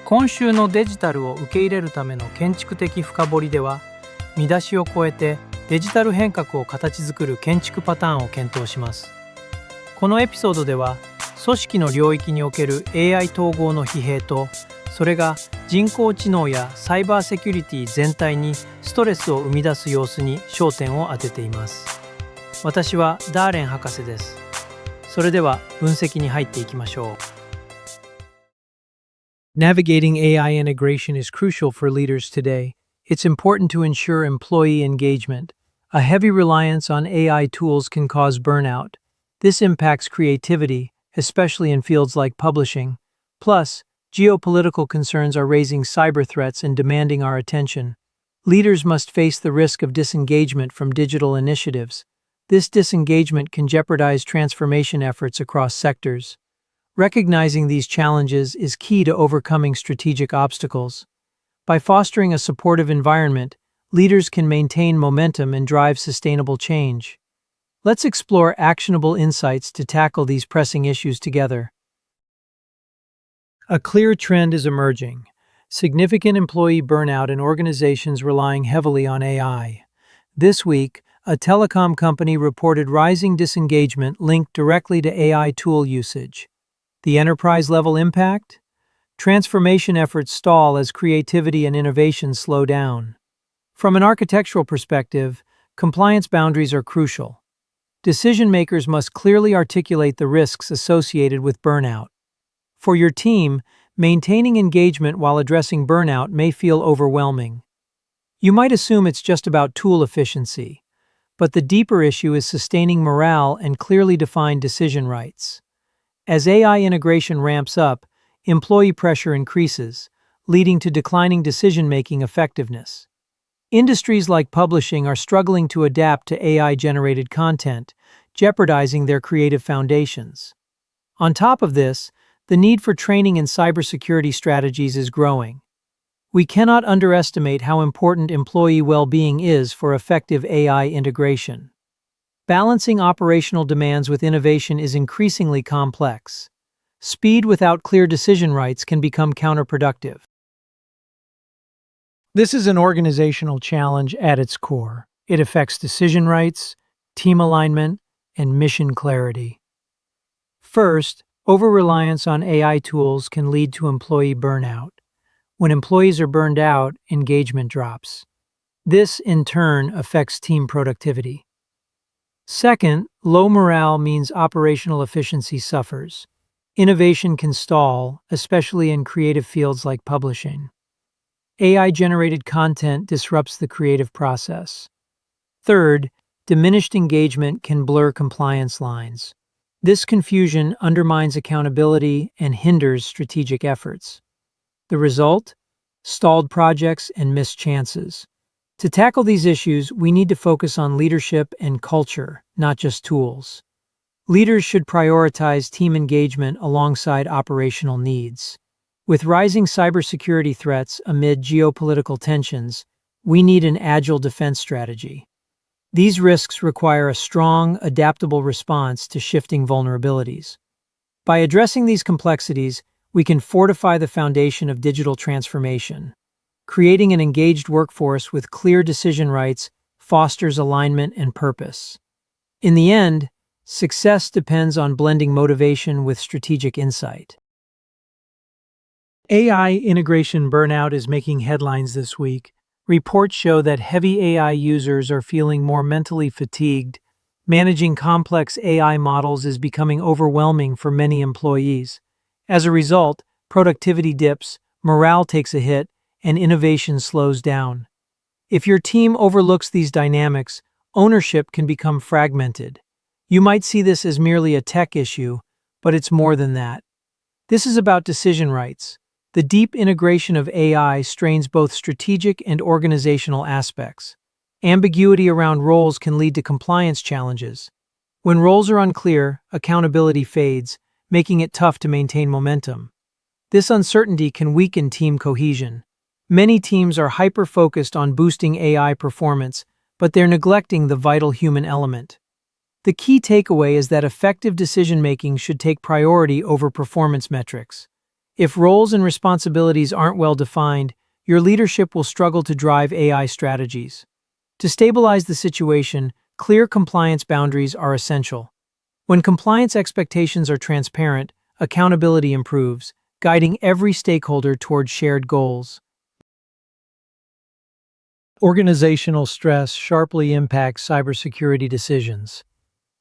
今週のデジタルを受け入れるための建築的深掘りでは、見出しを超えてデジタル変革を形作る建築パターンを検討します。このエピソードでは、組織の領域における AI 統合の疲弊と、それが人工知能やサイバーセキュリティ全体にストレスを生み出す様子に焦点を当てています。私はダーレン博士です。それでは分析に入っていきましょう。Navigating AI integration is crucial for leaders today. It's important to ensure employee engagement. A heavy reliance on AI tools can cause burnout. This impacts creativity, especially in fields like publishing. Plus, geopolitical concerns are raising cyber threats and demanding our attention. Leaders must face the risk of disengagement from digital initiatives. This disengagement can jeopardize transformation efforts across sectors. Recognizing these challenges is key to overcoming strategic obstacles. By fostering a supportive environment, leaders can maintain momentum and drive sustainable change. Let's explore actionable insights to tackle these pressing issues together. A clear trend is emerging: significant employee burnout in organizations relying heavily on AI. This week, a telecom company reported rising disengagement linked directly to AI tool usage. The enterprise-level impact? Transformation efforts stall as creativity and innovation slow down. From an architectural perspective, compliance boundaries are crucial. Decision-makers must clearly articulate the risks associated with burnout. For your team, maintaining engagement while addressing burnout may feel overwhelming. You might assume it's just about tool efficiency, but the deeper issue is sustaining morale and clearly defined decision rights. As AI integration ramps up, employee pressure increases, leading to declining decision-making effectiveness. Industries like publishing are struggling to adapt to AI-generated content, jeopardizing their creative foundations. On top of this, the need for training in cybersecurity strategies is growing. We cannot underestimate how important employee well-being is for effective AI integration. Balancing operational demands with innovation is increasingly complex. Speed without clear decision rights can become counterproductive. This is an organizational challenge at its core. It affects decision rights, team alignment, and mission clarity. First, over-reliance on AI tools can lead to employee burnout. When employees are burned out, engagement drops. This, in turn, affects team productivity. Second, low morale means operational efficiency suffers. Innovation can stall, especially in creative fields like publishing. AI-generated content disrupts the creative process. Third, diminished engagement can blur compliance lines. This confusion undermines accountability and hinders strategic efforts. The result? Stalled projects and missed chances. To tackle these issues, we need to focus on leadership and culture, not just tools. Leaders should prioritize team engagement alongside operational needs. With rising cybersecurity threats amid geopolitical tensions, we need an agile defense strategy. These risks require a strong, adaptable response to shifting vulnerabilities. By addressing these complexities, we can fortify the foundation of digital transformation. Creating an engaged workforce with clear decision rights fosters alignment and purpose. In the end, success depends on blending motivation with strategic insight. AI integration burnout is making headlines this week. Reports show that heavy AI users are feeling more mentally fatigued. Managing complex AI models is becoming overwhelming for many employees. As a result, productivity dips, morale takes a hit, and innovation slows down. If your team overlooks these dynamics, ownership can become fragmented. You might see this as merely a tech issue, but it's more than that. This is about decision rights. The deep integration of AI strains both strategic and organizational aspects. Ambiguity around roles can lead to compliance challenges. When roles are unclear, accountability fades, making it tough to maintain momentum. This uncertainty can weaken team cohesion. Many teams are hyper-focused on boosting AI performance, but they're neglecting the vital human element. The key takeaway is that effective decision-making should take priority over performance metrics. If roles and responsibilities aren't well defined, your leadership will struggle to drive AI strategies. To stabilize the situation, clear compliance boundaries are essential. When compliance expectations are transparent, accountability improves, guiding every stakeholder toward shared goals. Organizational stress sharply impacts cybersecurity decisions.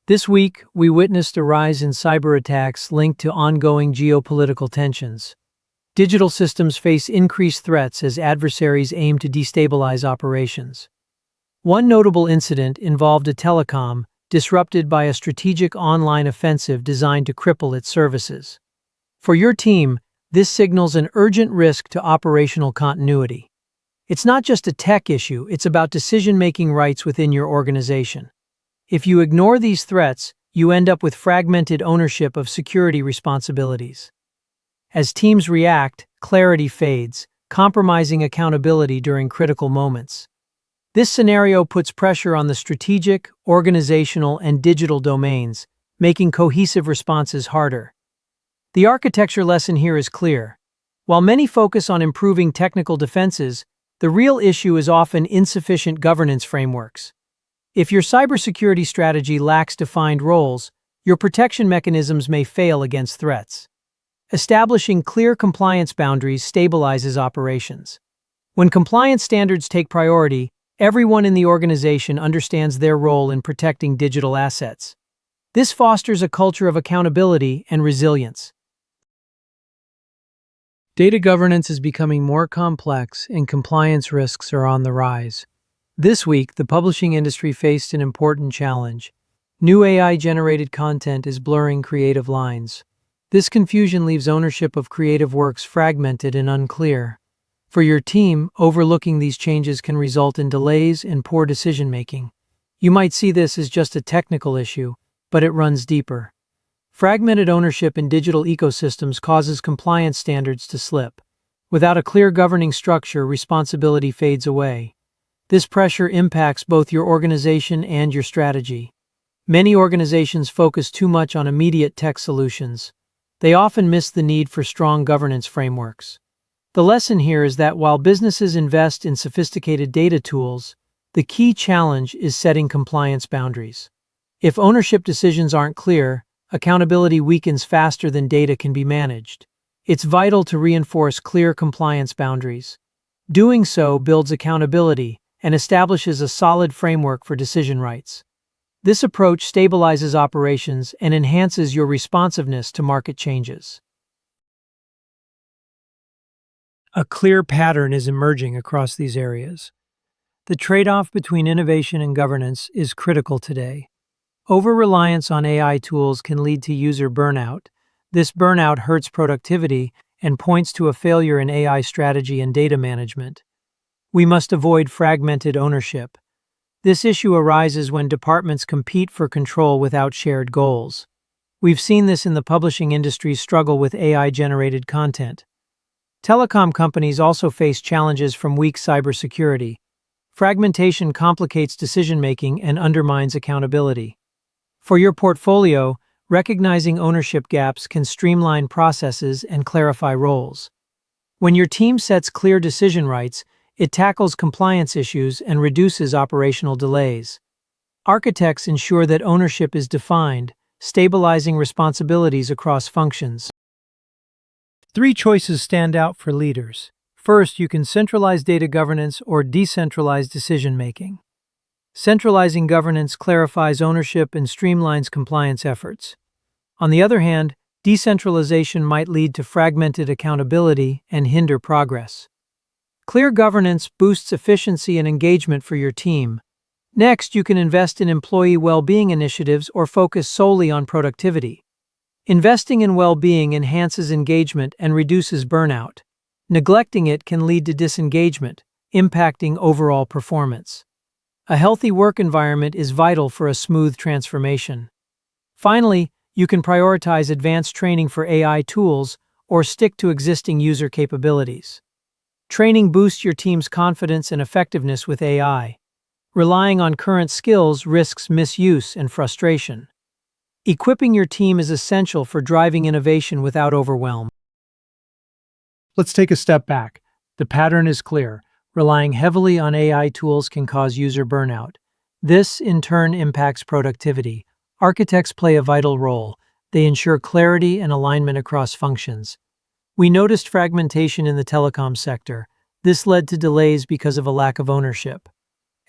This week, we witnessed a rise in cyber attacks linked to ongoing geopolitical tensions. Digital systems face increased threats as adversaries aim to destabilize operations. One notable incident involved a telecom disrupted by a strategic online offensive designed to cripple its services. For your team, this signals an urgent risk to operational continuity. It's not just a tech issue, it's about decision-making rights within your organization. If you ignore these threats, you end up with fragmented ownership of security responsibilities. As teams react, clarity fades, compromising accountability during critical moments. This scenario puts pressure on the strategic, organizational, and digital domains, making cohesive responses harder. The architecture lesson here is clear. While many focus on improving technical defenses, the real issue is often insufficient governance frameworks. If your cybersecurity strategy lacks defined roles, your protection mechanisms may fail against threats. Establishing clear compliance boundaries stabilizes operations. When compliance standards take priority, everyone in the organization understands their role in protecting digital assets. This fosters a culture of accountability and resilience. Data governance is becoming more complex and compliance risks are on the rise. This week, the publishing industry faced an important challenge. New AI-generated content is blurring creative lines. This confusion leaves ownership of creative works fragmented and unclear. For your team, overlooking these changes can result in delays and poor decision-making. You might see this as just a technical issue, but it runs deeper. Fragmented ownership in digital ecosystems causes compliance standards to slip. Without a clear governing structure, responsibility fades away. This pressure impacts both your organization and your strategy. Many organizations focus too much on immediate tech solutions. They often miss the need for strong governance frameworks. The lesson here is that while businesses invest in sophisticated data tools, the key challenge is setting compliance boundaries. If ownership decisions aren't clear, accountability weakens faster than data can be managed. It's vital to reinforce clear compliance boundaries. Doing so builds accountability and establishes a solid framework for decision rights. This approach stabilizes operations and enhances your responsiveness to market changes. A clear pattern is emerging across these areas. The trade-off between innovation and governance is critical today. Over-reliance on AI tools can lead to user burnout. This burnout hurts productivity and points to a failure in AI strategy and data management. We must avoid fragmented ownership. This issue arises when departments compete for control without shared goals. We've seen this in the publishing industry's struggle with AI-generated content. Telecom companies also face challenges from weak cybersecurity. Fragmentation complicates decision-making and undermines accountability. For your portfolio, recognizing ownership gaps can streamline processes and clarify roles. When your team sets clear decision rights, it tackles compliance issues and reduces operational delays. Architects ensure that ownership is defined, stabilizing responsibilities across functions. 3 choices stand out for leaders. First, you can centralize data governance or decentralize decision-making. Centralizing governance clarifies ownership and streamlines compliance efforts. On the other hand, decentralization might lead to fragmented accountability and hinder progress. Clear governance boosts efficiency and engagement for your team. Next, you can invest in employee well-being initiatives or focus solely on productivity. Investing in well-being enhances engagement and reduces burnout. Neglecting it can lead to disengagement, impacting overall performance. A healthy work environment is vital for a smooth transformation. Finally, you can prioritize advanced training for AI tools or stick to existing user capabilities. Training boosts your team's confidence and effectiveness with AI. Relying on current skills risks misuse and frustration. Equipping your team is essential for driving innovation without overwhelm. Let's take a step back. The pattern is clear. Relying heavily on AI tools can cause user burnout. This, in turn, impacts productivity. Architects play a vital role. They ensure clarity and alignment across functions. We noticed fragmentation in the telecom sector. This led to delays because of a lack of ownership.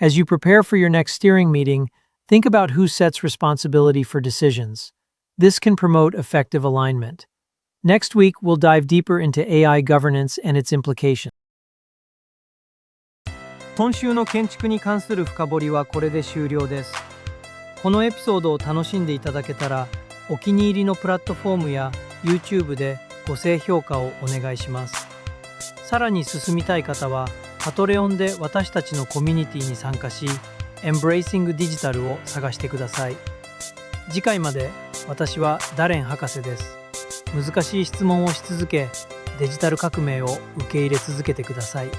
As you prepare for your next steering meeting, think about who sets responsibility for decisions. This can promote effective alignment. Next week, we'll dive deeper into AI governance and its implications. 今週の建築に関する深掘りはこれで終了です。このエピソードを楽しんでいただけたら、お気に入りのプラットフォームや YouTube でご清評価をお願いします。さらに進みたい方は、Patreon で私たちのコミュニティに参加し、Embracing Digital を探してください。次回まで、私はダレン博士です。難しい質問をし続け、デジタル革命を受け入れ続けてください。